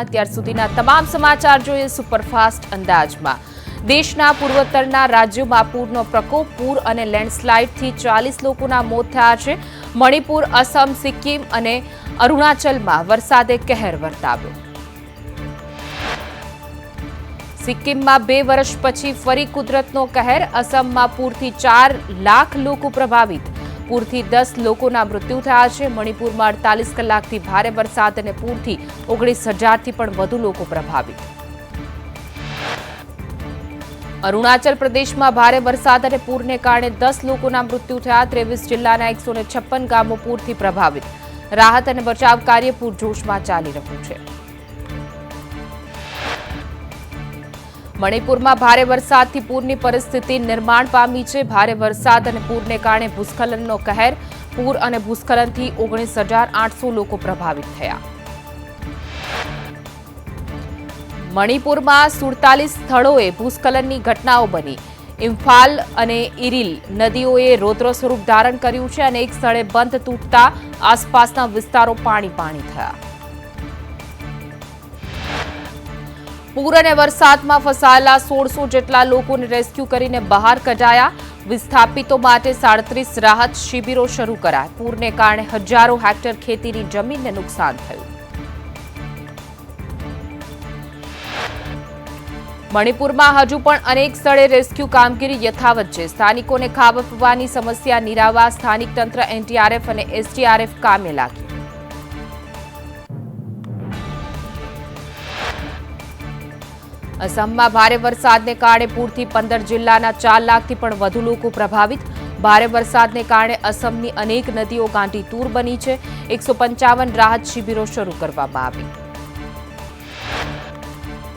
અત્યાર સુધીના તમામ સમાચાર જોઈએ સુપરફાસ્ટ અંદાજમાં। દેશના પૂર્વોત્તરના રાજ્યોમાં પૂરનો પ્રકોપ, પૂર અને લેન્ડસ્લાઇડથી 40 લોકોના મોત થયા છે। મણિપુર, અસમ, સિક્કિમ અને અરુણાચલમાં વરસાદે કહેર વર્તાવ્યો। સિક્કિમમાં 2 વર્ષ પછી ફરી કુદરતનો કહેર, અસમમાં પૂરથી 4 લાખ લોકો પ્રભાવિત, પૂરથી 10 લોકોના મૃત્યુ થયા છે। મણિપુરમાં 48 કલાકથી ભારે વરસાદ અને પૂરથી 19,000થી પણ વધુ લોકો પ્રભાવિત। અરુણાચલ પ્રદેશમાં ભારે વરસાદ અને પૂરને કારણે 10 લોકોના મૃત્યુ થયા। 23 જિલ્લાના 156 ગામો પૂરથી પ્રભાવિત। રાહત અને બચાવ કાર્ય પૂરજોશમાં ચાલી રહ્યું છે। મણિપુરમાં ભારે વરસાદથી પૂરની પરિસ્થિતિ નિર્માણ પામી છે। ભારે વરસાદ અને પૂરને કારણે ભૂસ્ખલનનો કહેર, પૂર અને ભૂસ્ખલનથી 19,800 લોકો પ્રભાવિત થયા। મણિપુરમાં 47 સ્થળોએ ભૂસ્ખલનની ઘટનાઓ બની। ઇમ્ફાલ અને ઇરીલ નદીઓએ રૌદ્ર સ્વરૂપ ધારણ કર્યું છે અને એક સ્થળે બંધ તૂટતા આસપાસના વિસ્તારો પાણી થયા। પૂર અને વરસાદમાં ફસાયેલા 1600 જેટલા લોકોને રેસ્ક્યુ કરીને બહાર કઢાયા। વિસ્થાપિતો માટે 37 રાહત શિબિરો શરૂ કરાયા। પૂરને કારણે હજારો હેક્ટર ખેતીની જમીનને નુકસાન થયું। મણિપુરમાં હજુ પણ અનેક સ્થળે રેસ્ક્યુ કામગીરી યથાવત છે। સ્થાનિકોને ખાવા પીવાની સમસ્યા નિરાવવા સ્થાનિક તંત્ર, એનડીઆરએફ અને એસડીઆરએફ કામે લાગી। અસમમાં ભારે વરસાદને કારણે પૂરથી 15 જિલ્લાના 4 લાખથી પણ વધુ લોકો પ્રભાવિત। ભારે વરસાદને કારણે અસમની અનેક નદીઓ ગાંડીતુર બની છે। 155 રાહત શિબિરો શરૂ કરવામાં આવી।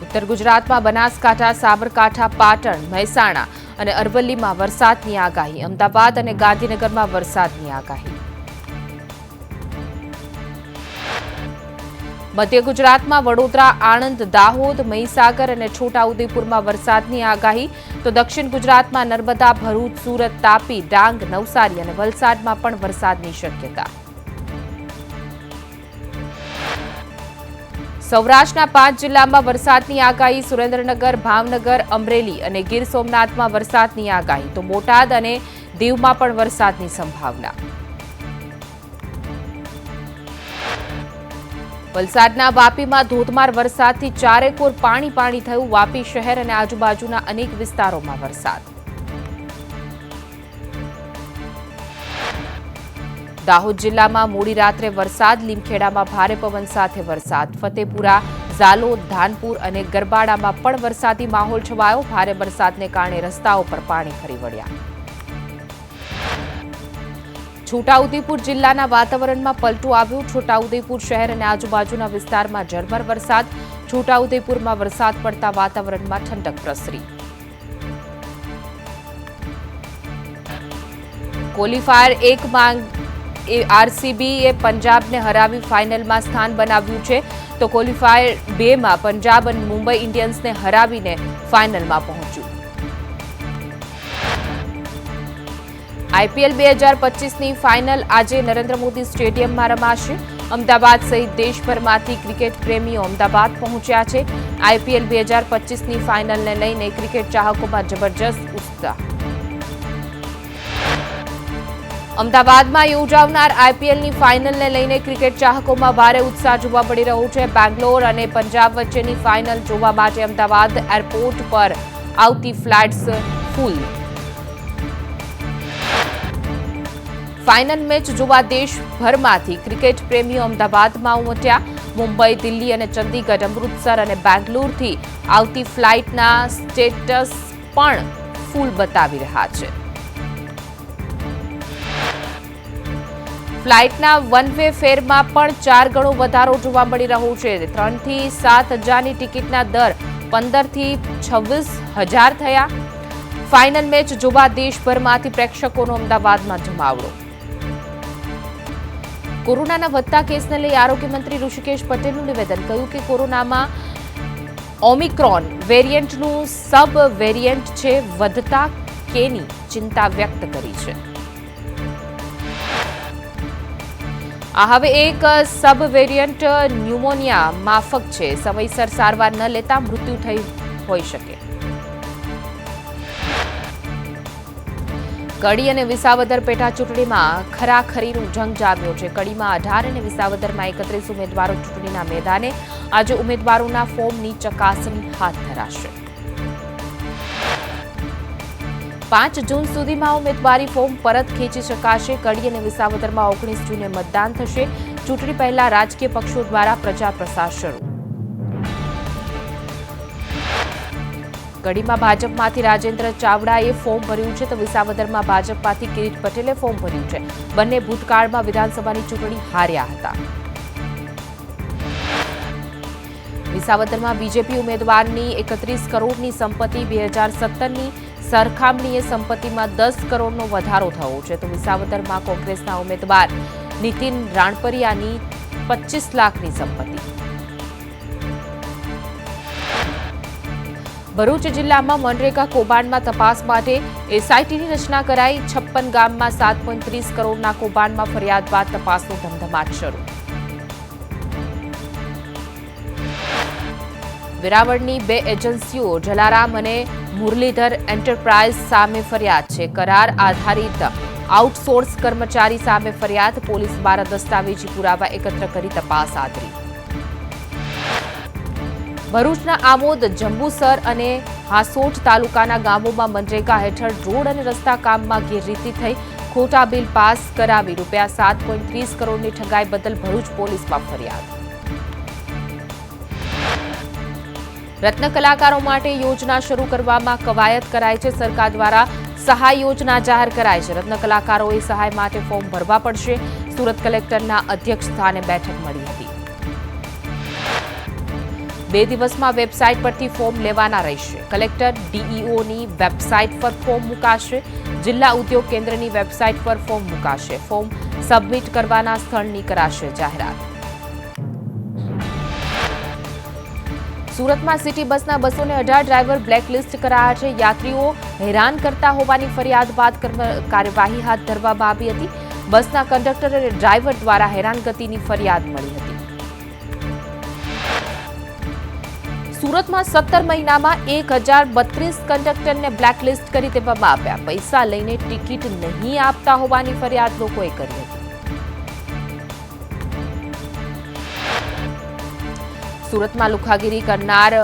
ઉત્તર ગુજરાતમાં બનાસકાંઠા, સાબરકાંઠા, પાટણ, મહેસાણા અને અરવલ્લીમાં વરસાદની આગાહી। અમદાવાદ અને ગાંધીનગરમાં વરસાદની આગાહી। મધ્ય ગુજરાતમાં વડોદરા, આણંદ, દાહોદ, મહીસાગર અને છોટાઉદેપુરમાં વરસાદની આગાહી, તો દક્ષિણ ગુજરાતમાં નર્મદા, ભરૂચ, સુરત, તાપી, ડાંગ, નવસારી અને વલસાડમાં પણ વરસાદની શક્યતા। સૌરાષ્ટ્રના 5 જિલ્લામાં વરસાદની આગાહી। સુરેન્દ્રનગર, ભાવનગર, અમરેલી અને ગીર સોમનાથમાં વરસાદની આગાહી, તો બોટાદ અને દીવમાં પણ વરસાદની સંભાવના। વલસાડના વાપીમાં ધોધમાર વરસાદથી ચારેકોર પાણી થયું। વાપી શહેર અને આજુબાજુના અનેક વિસ્તારોમાં વરસાદ। દાહોદ જિલ્લામાં મોડી રાત્રે વરસાદ, લીમખેડામાં ભારે પવન સાથે વરસાદ। ફતેપુરા, ઝાલોદ, ધાનપુર અને ગરબાડામાં પણ વરસાદી માહોલ છવાયો। ભારે વરસાદને કારણે રસ્તાઓ પર પાણી ફરી વળ્યા। છોટાઉદેપુર જિલ્લાના વાતાવરણમાં પલટો આવ્યો। છોટાઉદેપુર શહેર અને આજુબાજુના વિસ્તારમાં ઝરમર વરસાદ। છોટાઉદેપુરમાં વરસાદ પડતા વાતાવરણમાં ઠંડક પ્રસરી। ક્વોલિફાયર 1માં આરસીબીએ પંજાબને હરાવી ફાઇનલમાં સ્થાન બનાવ્યું છે, તો ક્વોલિફાયર 2માં પંજાબ અને મુંબઈ ઇન્ડિયન્સને હરાવીને ફાઇનલમાં પહોંચ્યું। આઈપીએલ 2025ની ફાઇનલ આજે નરેન્દ્ર મોદી સ્ટેડિયમમાં રમાશે। અમદાવાદ સહિત દેશભરમાંથી ક્રિકેટ પ્રેમીઓ અમદાવાદ પહોંચ્યા છે। આઈપીએલ 2025ની ફાઇનલને લઈને ક્રિકેટ ચાહકોમાં જબરજસ્ત ઉત્સાહ। અમદાવાદમાં યોજાનાર આઈપીએલની ફાઇનલને લઈને ક્રિકેટ ચાહકોમાં ભારે ઉત્સાહ જોવા મળી રહ્યો છે। બેંગ્લોર અને પંજાબ વચ્ચેની ફાઇનલ જોવા માટે અમદાવાદ એરપોર્ટ પર આવતી ફ્લાઇટ્સ ફૂલ। ફાઇનલ મેચ જોવા દેશભરમાંથી ક્રિકેટ પ્રેમીઓ અમદાવાદમાં ઉમટ્યા। મુંબઈ, દિલ્હી અને ચંદીગઢ, અમૃતસર અને બેંગ્લોરથી આવતી ફ્લાઇટના સ્ટેટસ પણ ફૂલ બતાવી રહ્યા છે। ફ્લાઇટના વન વે ફેરમાં પણ 4 ગણો વધારો જોવા મળી રહ્યો છે। 3 થી 7 હજારની ટિકિટના દર 15 થી 26,000 થયા। ફાઇનલ મેચ જોવા દેશભરમાંથી પ્રેક્ષકોનો અમદાવાદમાં જમાવડો। કોરોનાના વધતા કેસને લઈ આરોગ્ય મંત્રી ઋષિકેશ પટેલનું નિવેદન, કહ્યું કે કોરોનામાં ઓમિક્રોન વેરિયન્ટનું સબ વેરિયન્ટ છે, વધતા કેની ચિંતા વ્યક્ત કરી છે। આ હવે એક સબ વેરિયન્ટ ન્યુમોનિયા માફક છે. સમયસર સારવાર ન લેતા મૃત્યુ થઈ હોઈ શકે. કડી અને વિસાવદર પેટા ચૂંટણીમાં ખરાખરીનું જંગ જામ્યો છે. કડીમાં 18 અને વિસાવદરમાં 31 ઉમેદવારો ચૂંટણીના મેદાને. આજે ઉમેદવારોના ફોર્મની ચકાસણી હાથ ધરાશે. 5 જૂન સુધીમાં ઉમેદવારી ફોર્મ પરત ખેંચી શકાશે. કડી અને વિસાવદરમાં 19 જૂને મતદાન થશે. ચૂંટણી પહેલા રાજકીય પક્ષો દ્વારા પ્રચાર પ્રસાર શરૂ. કડીમાં ભાજપમાંથી રાજેન્દ્ર ચાવડાએ ફોર્મ ભર્યું છે તો વિસાવદરમાં ભાજપમાંથી કિરીટ પટેલે ફોર્મ ભર્યું છે. બંને ભૂતકાળમાં વિધાનસભાની ચૂંટણી હાર્યા હતા. વિસાવદરમાં બીજેપી ઉમેદવારની 31 કરોડની સંપત્તિ 2017ની સરખામણીએ સંપત્તિમાં 10 કરોડનો વધારો થયો છે તો વિસાવદરમાં કોંગ્રેસના ઉમેદવાર નીતિન રાણપરિયાની 25 લાખની સંપત્તિ. ભરૂચ જિલ્લામાં મનરેગા કૌભાંડમાં તપાસ માટે એસઆઈટીની રચના કરાઈ. 56 ગામમાં 7.30 કરોડના કૌભાંડમાં ફરિયાદ બાદ તપાસનો ધમધમાટ શરૂ. વેરાવળની 2 એજન્સીઓ જલારામ અને મુરલીધર એન્ટરપ્રાઇઝ સામે ફરિયાદ છે. કરાર આધારિત આઉટસોર્સ કર્મચારી સામે ફરિયાદ. પોલીસ દ્વારા દસ્તાવેજી પુરાવા એકત્ર કરી તપાસ આદરી. ભરૂચના આમોદ, જંબુસર અને હાસોટ તાલુકાના ગામોમાં મનરેગા હેઠળ રોડ અને રસ્તા કામમાં ગેરરીતિ થઈ. ખોટા બિલ પાસ કરાવી ₹7.30 કરોડની ઠગાઈ બદલ ભરૂચ પોલીસમાં ફરિયાદ. રત્ન કલાકારો માટે યોજના શરૂ કરવામાં કવાયત કરાઈ છે. સરકાર દ્વારા સહાય યોજના જાહેર કરાઈ છે. રત્ન કલાકારોએ સહાય માટે ફોર્મ ભરવા પડશે. સુરત કલેક્ટરના અધ્યક્ષ સ્થાને બેઠક મળી હતી. 2 દિવસમાં વેબસાઇટ પરથી ફોર્મ લેવાના રહેશે. કલેક્ટર ડીઈઓની વેબસાઇટ પર ફોર્મ મુકાશે. જિલ્લા ઉદ્યોગ કેન્દ્રની વેબસાઇટ પર ફોર્મ મુકાશે. ફોર્મ સબમિટ કરવાના સ્થળની કરાશે જાહેરાત. સુરતમાં સિટી બસના 218 ડ્રાઈવર બ્લેકલિસ્ટ કરાયા છે. યાત્રીઓ હેરાન કરતા હોવાની ફરિયાદ બાદ કાર્યવાહી હાથ ધરવામાં આવી હતી. બસના કંડક્ટર અને ડ્રાઈવર દ્વારા હેરાનગતિની ફરિયાદ મળી હતી. સુરતમાં 17 મહિનામાં 1032 કંડક્ટરને બ્લેકલિસ્ટ કરી દેવામાં આવ્યા. પૈસા લઈને ટિકિટ નહીં આપતા હોવાની ફરિયાદ લોકોએ કરી હતી. સુરતમાં લુખાગીરી કરનાર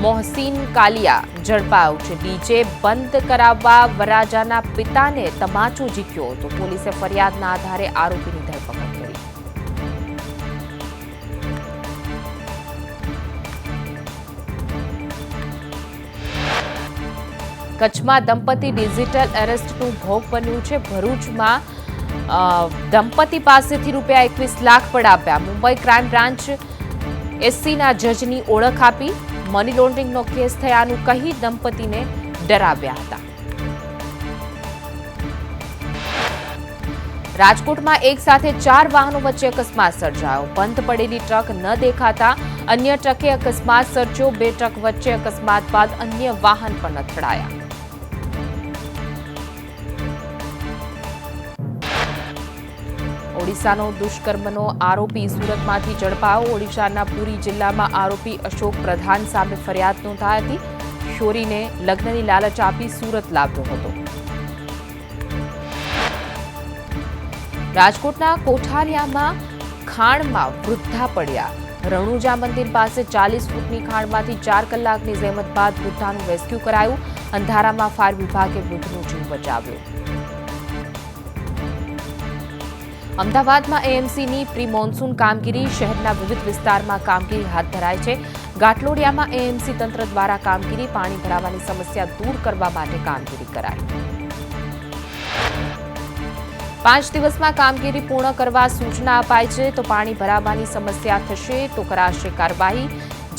મોહસીન કાલિયા ઝડપાયો છે. ડીજે બંધ કરાવવા વરરાજાના પિતાને તમાચો ઝીક્યો હતો. પોલીસે ફરિયાદના આધારે આરોપીની ધરપકડ કરી. કચ્છમાં દંપતી ડિજિટલ એરેસ્ટનું ભોગ બન્યું છે. ભરૂચમાં દંપતી પાસેથી ₹21 લાખ પડાવ્યા. મુંબઈ ક્રાઇમ બ્રાન્ચ એસસીના જજની ઓળખ આપી. મની લોન્ડરિંગનો કેસ થયાનું કહી દંપતીને ડરાવ્યા હતા. રાજકોટમાં એક સાથે 4 વાહનો વચ્ચે અકસ્માત સર્જાયો. બંધ પડેલી ટ્રક ન દેખાતા અન્ય ટ્રકે અકસ્માત સર્જ્યો. 2 ટ્રક વચ્ચે અકસ્માત બાદ અન્ય વાહન પણ અથડાયા. ઓડિશાનો દુષ્કર્મનો આરોપી સુરતમાંથી ઝડપાયો. ઓડિશાના પુરી જિલ્લામાં આરોપી અશોક પ્રધાન સામે ફરિયાદ નોંધાઈ હતી. કિશોરીને લગ્નની લાલચ આપી સુરત લાવ્યો હતો. રાજકોટના કોઠારિયામાં ખાણમાં વૃદ્ધા પડ્યા. રણુજા મંદિર પાસે 40 ફૂટની ખાણમાંથી 4 કલાકની જહેમત બાદ વૃદ્ધાનું રેસ્ક્યુ કરાયું. અંધારામાં ફાયર વિભાગે વૃદ્ધનો જીવ બચાવ્યો. અમદાવાદમાં એએમસીની પ્રી મોન્સૂન કામગીરી. શહેરના વિવિધ વિસ્તારમાં કામગીરી હાથ ધરાઈ છે. ઘાટલોડિયામાં એએમસી તંત્ર દ્વારા કામગીરી. પાણી ભરાવાની સમસ્યા દૂર કરવા માટે કામગીરી કરાઈ. 5 દિવસમાં કામગીરી પૂર્ણ કરવા સૂચના અપાઈ છે. તો પાણી ભરાવાની સમસ્યા થશે તો કરાશે કાર્યવાહી.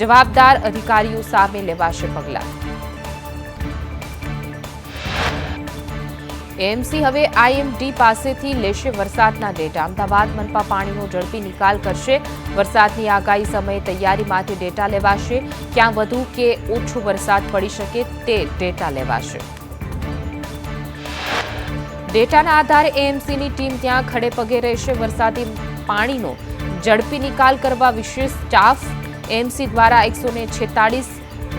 જવાબદાર અધિકારીઓ સામે લેવાશે પગલાં. એએમસી હવે આઈએમડી પાસેથી લેશે વરસાદના ડેટા. અમદાવાદ મનપા પાણીનો ઝડપી નિકાલ કરશે. વરસાદની આગાહી સમયે તૈયારી માટે ડેટા લેવાશે. ક્યાં વધુ કે ઓછો વરસાદ પડી શકે તે ડેટા લેવાશે. ડેટાના આધારે એએમસીની ટીમ ત્યાં ખડે પગે રહેશે. વરસાદી પાણીનો ઝડપી નિકાલ કરવા વિશેષ સ્ટાફ એમસી દ્વારા 146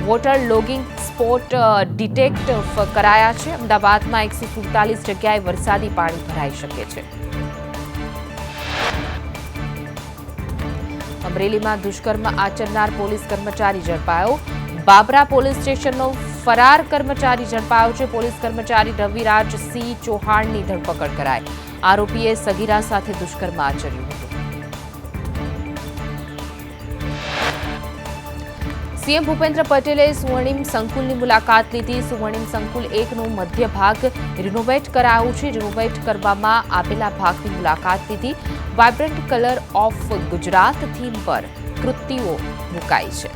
વોટર લોગિંગ સ્પોટ ડિટેક્ટ કરાયા છે. અમદાવાદમાં 147 જગ્યાએ વરસાદી પાણી ભરાઈ શકે છે. અમરેલીમાં દુષ્કર્મ આચરનાર પોલીસ કર્મચારી ઝડપાયો. બાબરા પોલીસ સ્ટેશનનો ફરાર કર્મચારી ઝડપાયો છે. પોલીસ કર્મચારી રવિરાજ સિંહ ચૌહાણની ધરપકડ કરાઈ. આરોપીએ સગીરા સાથે દુષ્કર્મ આચર્યું હતું. સીએમ ભૂપેન્દ્ર પટેલે સુવર્ણિમ સંકુલની મુલાકાત લીધી. સુવર્ણિમ સંકુલ 1નું મધ્ય ભાગ રિનોવેટ કરાયું છે. રિનોવેટ કરવામાં આવેલા ભાગની મુલાકાત લીધી. Vibrant colour of Gujarat theme પર કૃતિઓ મુકાઈ છે.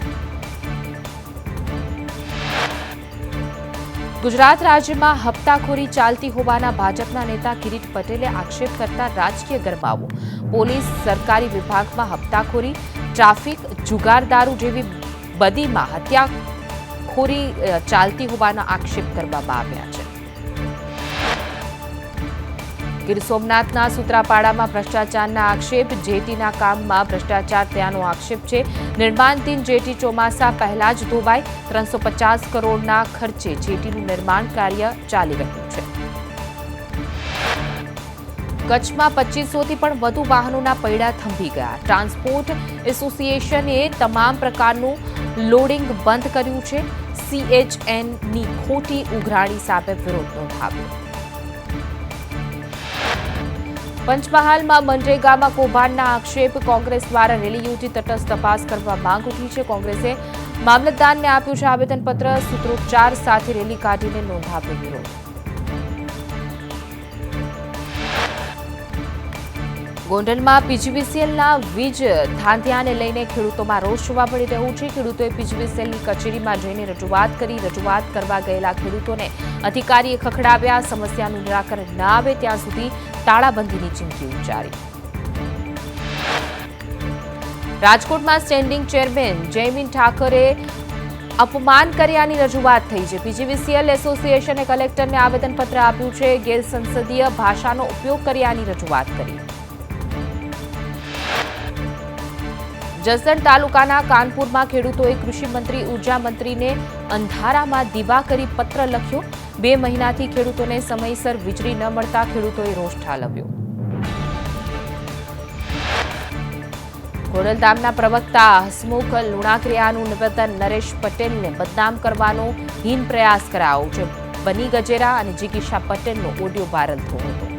ગુજરાત રાજ્યમાં હપ્તાખોરી ચાલતી હોવાના ભાજપના નેતા કિરીટ પટેલે આક્ષેપ કરતા રાજકીય ગરમાવો. પોલીસ સરકારી વિભાગમાં હપ્તાખોરી, ટ્રાફિક, જુગારદારૂ જેવી બદીમાં હત્યાખોરી ચાલતી હોવાના આક્ષેપ કરવામાં આવ્યા છે. ગીર સોમનાથના સૂત્રાપાડામાં ભ્રષ્ટાચારના આક્ષેપ. જેટીના કામમાં ભ્રષ્ટાચાર થયાનો આક્ષેપ છે. નિર્માણધીન જેટી ચોમાસા પહેલા જ ધોવાઈ. 350 કરોડના ખર્ચે જેટીનું નિર્માણ કાર્ય ચાલી રહ્યું છે. કચ્છમાં 2500થી પણ વધુ વાહનોના પૈડા થંભી ગયા. ટ્રાન્સપોર્ટ એસોસિએશને તમામ પ્રકારનું લોડિંગ બંધ કર્યું છે. CHNની ખોટી ઉઘરાણી સામે વિરોધ નોંધાવ્યો. પંચમહાલમાં મનરેગામાં કૌભાંડના આક્ષેપ. કોંગ્રેસ દ્વારા રેલી યોજી તટસ્થ તપાસ કરવા માંગ ઉઠી છે. કોંગ્રેસે મામલતદારને આપ્યું છે આવેદનપત્ર. સૂત્રોચ્ચાર સાથે રેલી કાઢીને નોંધાવ્યો વિરોધ. ગોંડલમાં પીજીવીસીએલના વીજ ધાંધિયાને લઈને ખેડૂતોમાં રોષ જોવા મળી રહ્યો છે. ખેડૂતોએ પીજીવીસીએલની કચેરીમાં જઈને રજૂઆત કરી. રજૂઆત કરવા ગયેલા ખેડૂતોને અધિકારીએ ખખડાવ્યા. સમસ્યાનું નિરાકરણ ન આવે ત્યાં સુધી તાળાબંધીની ચીમકી ઉચ્ચારી. રાજકોટમાં સ્ટેન્ડિંગ ચેરમેન જયમીન ઠાકરે અપમાન કર્યાની રજૂઆત થઈ છે. પીજીવીસીએલ એસોસિએશને કલેક્ટરને આવેદનપત્ર આપ્યું છે. ગેરસંસદીય ભાષાનો ઉપયોગ કર્યાની રજૂઆત કરી. જસદણ તાલુકાના કાનપુરમાં ખેડૂતોએ કૃષિ મંત્રી, ઉર્જા મંત્રીને અંધારામાં દીવા કરી પત્ર લખ્યો. 2 મહિનાથી ખેડૂતોને સમયસર વીજળી ન મળતા ખેડૂતોએ રોષ ઠાલવ્યો. ખોડલધામના પ્રવક્તા હસમુખ લુણાકરિયાનું નિવેદન નરેશ પટેલને બદનામ કરવાનો હીન પ્રયાસ કરાયો છે. બની ગજેરા અને જિગીશા પટેલનો ઓડિયો વાયરલ થયો હતો.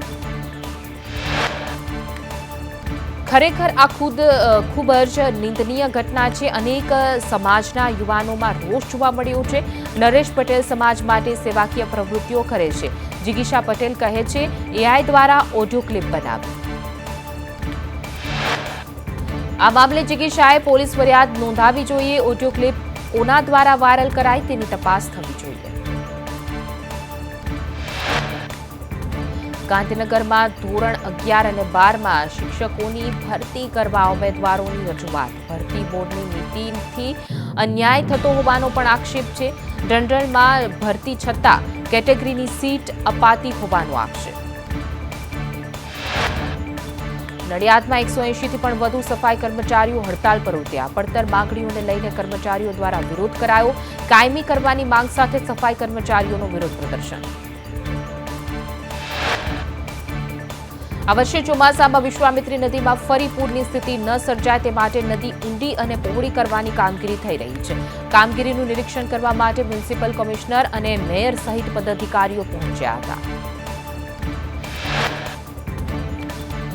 ખરેખર આ ખૂબ જ નિંદનીય ઘટના છે. અનેક સમાજના યુવાનોમાં રોષ જોવા મળ્યો છે. નરેશ પટેલ સમાજ માટે સેવાકીય પ્રવૃત્તિઓ કરે છે. જિગીશા પટેલ કહે છે AI દ્વારા ઓડિયો ક્લિપ બનાવી. આ મામલે જિગીશાએ પોલીસ ફરિયાદ નોંધાવવી જોઈએ. ઓડિયો ક્લિપ કોના દ્વારા વાયરલ કરાઈ તેની તપાસ થવી જોઈએ. ગાંધીનગરમાં ધોરણ 11 અને 12માં શિક્ષકોની ભરતી કરવા ઉમેદવારોની રજૂઆત. ભરતી બોર્ડની નીતિથી અન્યાય થતો હોવાનો પણ આક્ષેપ છે. જનરલમાં ભરતી છતાં કેટેગરીની સીટ અપાતી હોવાનો આક્ષેપ. નડિયાદમાં 180થી પણ વધુ સફાઈ કર્મચારીઓ હડતાલ પર ઉતર્યા. પડતર માંગણીઓને લઈને કર્મચારીઓ દ્વારા વિરોધ કરાયો. કાયમી કરવાની માંગ સાથે સફાઈ કર્મચારીઓનો વિરોધ પ્રદર્શન. આ વર્ષે ચોમાસામાં વિશ્વામિત્રી નદીમાં ફરી પૂરની સ્થિતિ ન સર્જાય તે માટે નદી ઊંડી અને પહોળી કરવાની કામગીરી થઈ રહી છે. કામગીરીનું નિરીક્ષણ કરવા માટે મ્યુનિસિપલ કમિશનર અને મેયર સહિત પદાધિકારીઓ પહોંચ્યા હતા.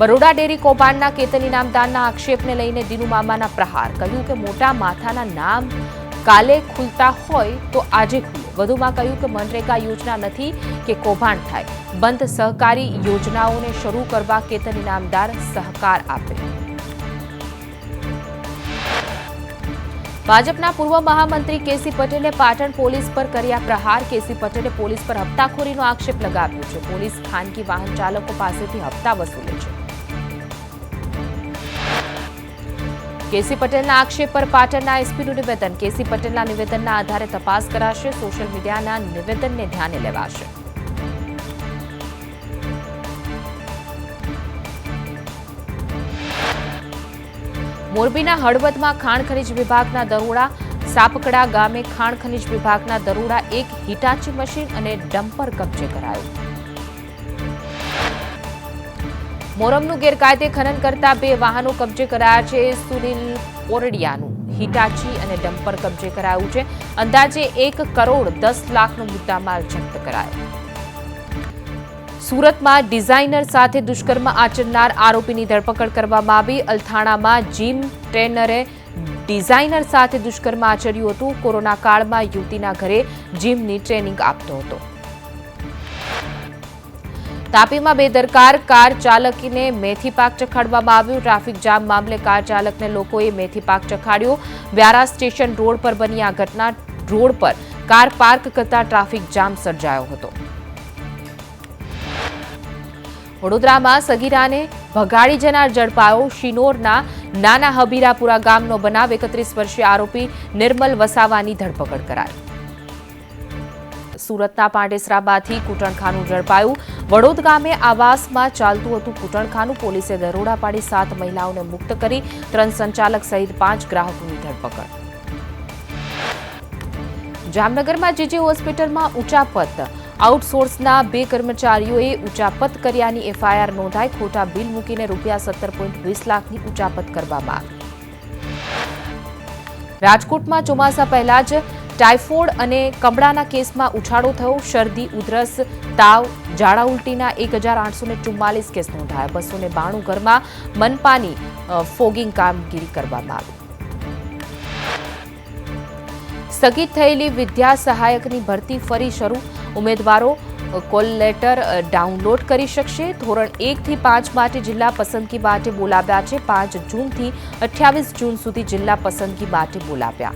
બરોડા ડેરી કૌભાંડના કેતન ઇનામદારના આક્ષેપને લઈને દિનુ મામાના પ્રહાર. કહ્યું કે મોટા માથાના નામ કાલે ખુલતા હોય તો આજે ખુલે. વધુમાં કહ્યું કે મનરેગા યોજના નથી કે કૌભાંડ થાય. બંધ સહકારી યોજનાઓને શરૂ કરવા કેતન ઇનામદાર સહકાર આપે. ભાજપના પૂર્વ મહામંત્રી કેસી પટેલે પાટણ પોલીસ પર કર્યા પ્રહાર. કેસી પટેલે પોલીસ પર હપ્તાખોરીનો આક્ષેપ લગાવ્યો છે. પોલીસ ખાનગી વાહન ચાલકો પાસેથી હપ્તા વસૂલે છે. કેસી પટેલના આક્ષેપ પર પાટણના એસપીનું નિવેદન. કેસી પટેલના નિવેદનના આધારે તપાસ કરાશે. સોશિયલ મીડિયાના નિવેદનને ધ્યાને લેવાશે. મોરબીના હળવદમાં ખાણ ખનીજ વિભાગના દરોડા, સાપકડા ગામે ખાણ ખનીજ વિભાગના દરોડા, એક હિટાચી મશીન અને ડમ્પર કબજે કરાયું. મોરમનું ગેરકાયદે ખનન કરતા 2 વાહનો કબજે કરાયા છે. સુનિલ ઓરડિયાનું હિટાચી અને ડમ્પર કબજે કરાયું છે. અંદાજે 1 કરોડ 10 લાખનો મુદ્દામાલ જપ્ત કરાયો. સુરતમાં ડિઝાઇનર સાથે દુષ્કર્મ આચરનાર આરોપીની ધરપકડ કરવામાં આવી. અલથાણામાં જીમ ટ્રેનરે ડિઝાઇનર સાથે દુષ્કર્મ આચર્યું હતું. કોરોના કાળમાં યુવતીના ઘરે જીમની ટ્રેનિંગ આપતો હતો. તાપીમાં બેદરકાર કાર ચાલકને મેથી પાક ચખાડવામાં આવ્યો. ટ્રાફિક જામ મામલે કાર ચાલકને લોકોએ મેથી પાક ચખાડ્યો. વ્યારા સ્ટેશન રોડ પર બની આ ઘટના. રોડ પર કાર પાર્ક કરતા ટ્રાફિક જામ સર્જાયો હતો. વડોદરામાં સગીરાને ભગાડી જનાર ઝડપાયો. શિનોરના નાના હબીરાપુરા ગામનો બનાવ. 31 વર્ષીય આરોપી નિર્મલ વસાવાની ધરપકડ કરાઈ. સુરતના પાંડેસરામાંથી કૂટણખાનું ઝડપાયું. વડોદ ગામે આવાસમાં ચાલતું હતું કૂટણખાનું. પોલીસે દરોડા પાડી 7 મહિલાઓને મુક્ત કરી. 3 સંચાલક સહિત 5 ગ્રાહકોની ધરપકડ. જામનગરમાં જીજી હોસ્પિટલમાં ઉચાપત. આઉટસોર્સના 2 કર્મચારીઓએ ઉચાપત કર્યાની એફઆઈઆર નોંધાઈ. ખોટા બિલ મૂકીને ₹17.20 લાખની ઉચાપત કરવામાં આવી. રાજકોટમાં ચોમાસા પહેલા જ ટાઇફોઇડ અને કમળાના કેસમાં ઉછાળો થયો. શરદી, ઉધરસ, તાવ, ઝાડા ઉલટીના 1844 કેસ નોંધાયા. 292 ઘરમાં મનપાની ફોગિંગ કામગીરી કરવામાં આવી. સ્થગિત થયેલી વિદ્યા સહાયકની ભરતી ફરી શરૂ. ઉમેદવારો કોલ લેટર ડાઉનલોડ કરી શકશે. ધોરણ 1 થી 5 માટે જિલ્લા પસંદગી માટે બોલાવ્યા છે. 5 જૂનથી 28 જૂન સુધી જિલ્લા પસંદગી માટે બોલાવ્યા.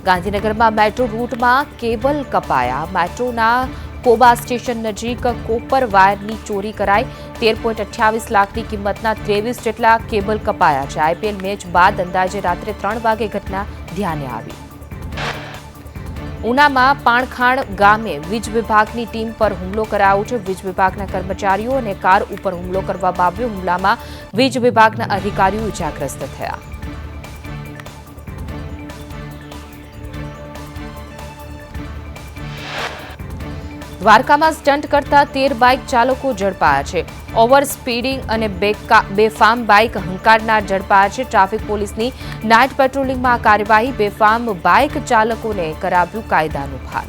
ગાંધીનગરમાં મેટ્રો રૂટમાં કેબલ કપાયા. મેટ્રોના કોબા સ્ટેશન નજીક કોપર વાયરની ચોરી કરાઈ. 13.28 લાખની કિંમતના 23 જેટલા કેબલ કપાયા છે. આઈપીએલ મેચ બાદ અંદાજે રાત્રે 3 વાગે ઘટના ધ્યાને આવી. ઉનામાં પાણખાણ ગામે વીજ વિભાગની ટીમ પર હુમલો કરાયો છે. વીજ વિભાગના કર્મચારીઓ અને કાર ઉપર હુમલો કરવામાં આવ્યો. હુમલામાં વીજ વિભાગના અધિકારીઓ ઇજાગ્રસ્ત થયા. દ્વારકામાં સ્ટન્ટ કરતા 13 બાઇક ચાલકો ઝડપાયા છે. ઓવર સ્પીડિંગ અને બેફામ બાઇક હંકારનાર ઝડપાયા છે. ટ્રાફિક પોલીસની નાઇટ પેટ્રોલિંગમાં કાર્યવાહી. બેફામ બાઇક ચાલકોને કરાવ્યું કાયદાનું ભાન.